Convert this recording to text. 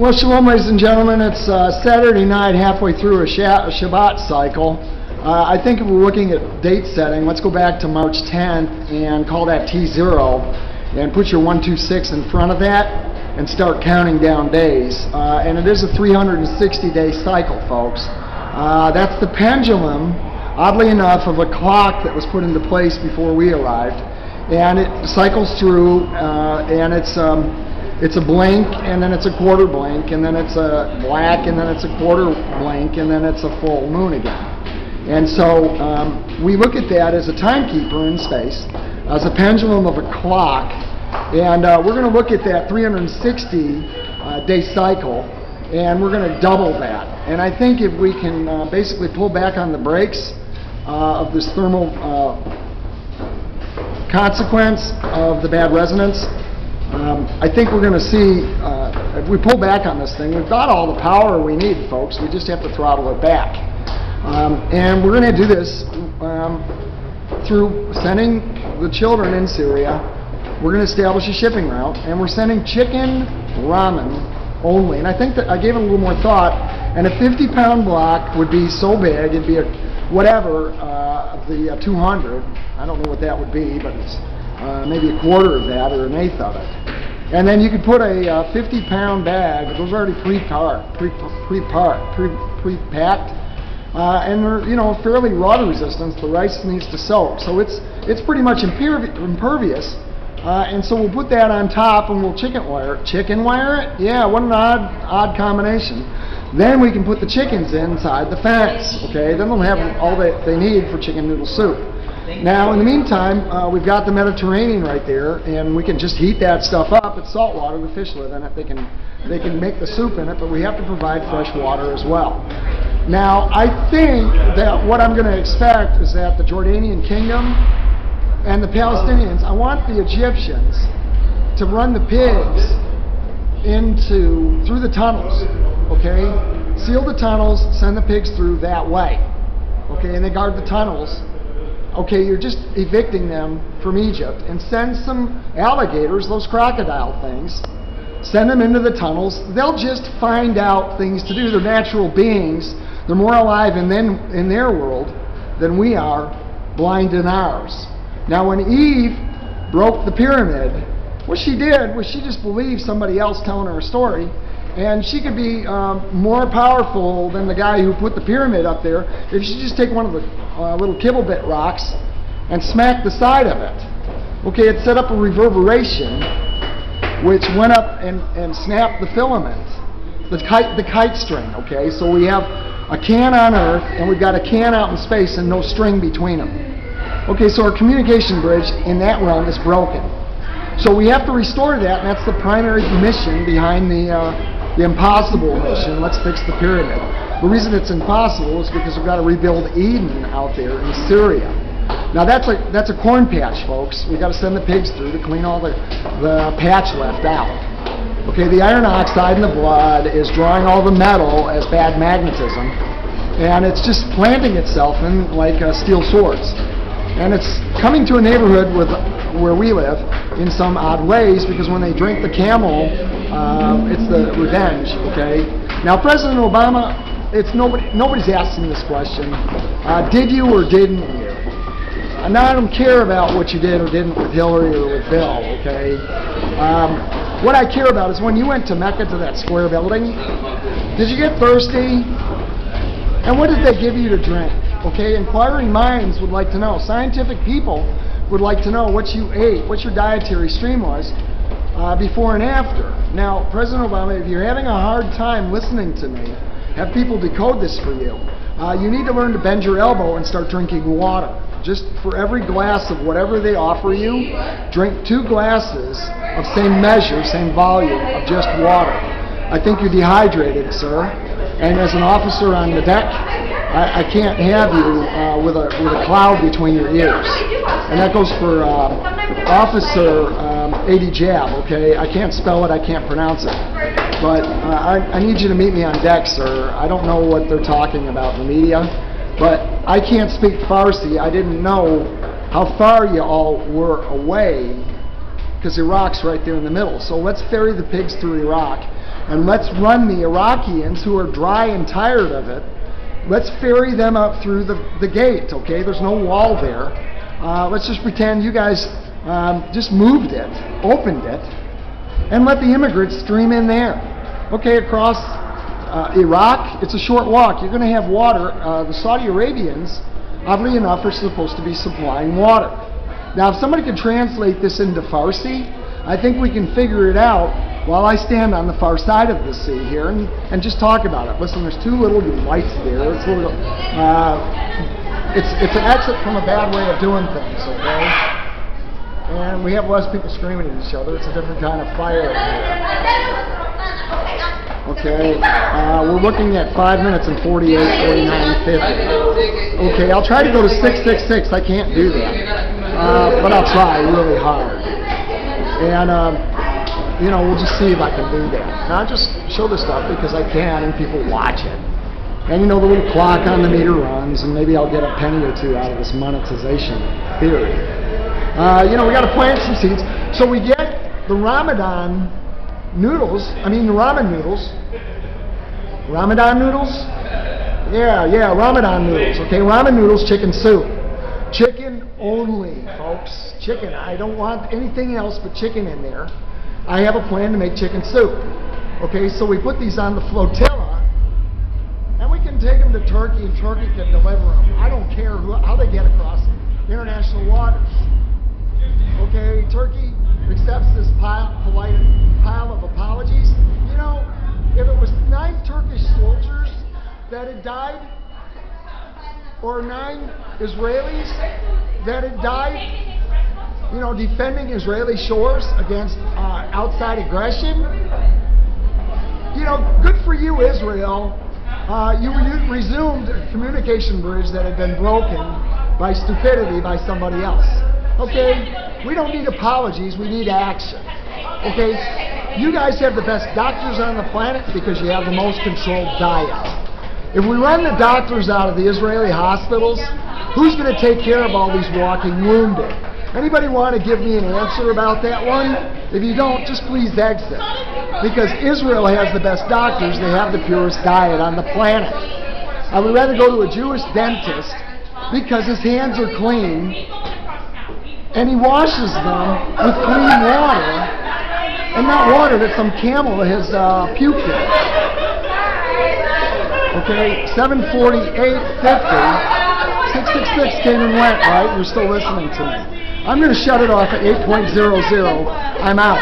Well, shalom, ladies and gentlemen. It's Saturday night, halfway through a Shabbat cycle. I think if we're looking at date setting, let's go back to March 10th and call that T0 and put your 126 in front of that and start counting down days. And it is a 360-day cycle, folks. That's the pendulum, oddly enough, of a clock that was put into place before we arrived. And it cycles through, and it's a blink, and then it's a quarter blink, and then it's a black, and then it's a quarter blink, and then it's a full moon again. And so we look at that as a timekeeper in space, as a pendulum of a clock, and we're going to look at that 360-day cycle, and we're going to double that. And I think if we can basically pull back on the brakes of this thermal consequence of the bad resonance, I think we're going to see, if we pull back on this thing, we've got all the power we need, folks. We just have to throttle it back. And we're going to do this through sending the children in Syria. We're going to establish a shipping route, and we're sending chicken ramen only. And I think that I gave it a little more thought, and a 50-pound block would be so big, it'd be a whatever of the 200. I don't know what that would be, but it's maybe a quarter of that or an eighth of it. And then you could put a 50-pound bag. Those are already pre-packed, and they're fairly water resistant. The rice needs to soak, so it's pretty much impervious. And so we'll put that on top, and we'll chicken wire it. Yeah, what an odd combination. Then we can put the chickens inside the fence. Okay, then they'll have all that they need for chicken noodle soup. Now, in the meantime, we've got the Mediterranean right there, and we can just heat that stuff up. It's salt water. The fish live in it. They can make the soup in it, but we have to provide fresh water as well. Now, I think that what I'm going to expect is that the Jordanian kingdom and the Palestinians, I want the Egyptians to run the pigs through the tunnels, okay? Seal the tunnels, send the pigs through that way, okay? And they guard the tunnels. Okay, you're just evicting them from Egypt, and send some alligators, those crocodile things, send them into the tunnels. They'll just find out things to do. They're natural beings. They're more alive in their world than we are blind in ours. Now, when Eve broke the pyramid, what she did was she just believed somebody else telling her a story, and she could be more powerful than the guy who put the pyramid up there if she just take one of the little kibble bit rocks and smack the side of it. Okay, it set up a reverberation which went up and snapped the filament, the kite string. Okay, so we have a can on Earth and we've got a can out in space and no string between them. Okay, so our communication bridge in that realm is broken. So we have to restore that, and that's the primary mission behind the impossible mission. Let's fix the pyramid. The reason it's impossible is because we've got to rebuild Eden out there in Syria. Now that's a corn patch, folks. We've got to send the pigs through to clean all the patch left out. Okay, the iron oxide in the blood is drawing all the metal as bad magnetism, and it's just planting itself in like steel swords. And it's coming to a neighborhood where we live in some odd ways, because when they drink the camel, it's the revenge. Okay. Now, President Obama, nobody's asking this question. Did you or didn't you? Now, I don't care about what you did or didn't with Hillary or with Bill. Okay. What I care about is when you went to Mecca, to that square building, did you get thirsty? And what did they give you to drink? Okay, inquiring minds would like to know. Scientific people would like to know what you ate, what your dietary stream was before and after. Now, President Obama, if you're having a hard time listening to me, have people decode this for you. You need to learn to bend your elbow and start drinking water. Just for every glass of whatever they offer you, drink 2 glasses of same measure, same volume of just water. I think you're dehydrated, sir. And as an officer on the deck, I can't have you with a cloud between your ears. And that goes for Officer AD Jab, okay? I can't spell it, I can't pronounce it. But I need you to meet me on deck, sir. I don't know what they're talking about in the media, but I can't speak Farsi. I didn't know how far you all were away, because Iraq's right there in the middle. So let's ferry the pigs through Iraq. and let's run the Iraqians who are dry and tired of it. Let's ferry them up through the gate, okay? There's no wall there. Let's just pretend you guys just moved it, opened it, and let the immigrants stream in there. Okay, across Iraq, it's a short walk. You're going to have water. The Saudi Arabians, oddly enough, are supposed to be supplying water. Now, if somebody could translate this into Farsi, I think we can figure it out while I stand on the far side of the sea here and just talk about it. Listen, there's two little lights there. It's a little, it's an exit from a bad way of doing things, okay? And we have less people screaming at each other. It's a different kind of fire in here. Okay, we're looking at 5 minutes and 48, 49, 50. Okay, I'll try to go to 666. I can't do that, but I'll try really hard. And you know, we'll just see if I can do that. Now, I just show this stuff because I can, and people watch it. And you know, the little clock on the meter runs, and maybe I'll get a penny or two out of this monetization theory. You know, we got to plant some seeds. So we get the Ramadan noodles. I mean, the ramen noodles. Ramadan noodles? Yeah, Ramadan noodles. Okay, ramen noodles, chicken soup. Chicken only, folks. Chicken. I don't want anything else but chicken in there. I have a plan to make chicken soup. Okay, so we put these on the flotilla, and we can take them to Turkey, and Turkey can deliver them. I don't care how they get across international waters. Okay, Turkey accepts this polite pile of apologies. You know, if it was 9 Turkish soldiers that had died, or 9 Israelis that had died, you know, defending Israeli shores against outside aggression, you know, good for you, Israel. You resumed a communication bridge that had been broken by stupidity by somebody else. Okay, we don't need apologies, we need action. Okay, you guys have the best doctors on the planet because you have the most controlled diet. If we run the doctors out of the Israeli hospitals, who's going to take care of all these walking wounded? Anybody want to give me an answer about that one? If you don't, just please exit. Because Israel has the best doctors, they have the purest diet on the planet. I would rather go to a Jewish dentist because his hands are clean and he washes them with clean water and not water that some camel has puked in. Okay, 748.50. 666 came and went, right? You're still listening to me. I'm going to shut it off at 8.00. I'm out.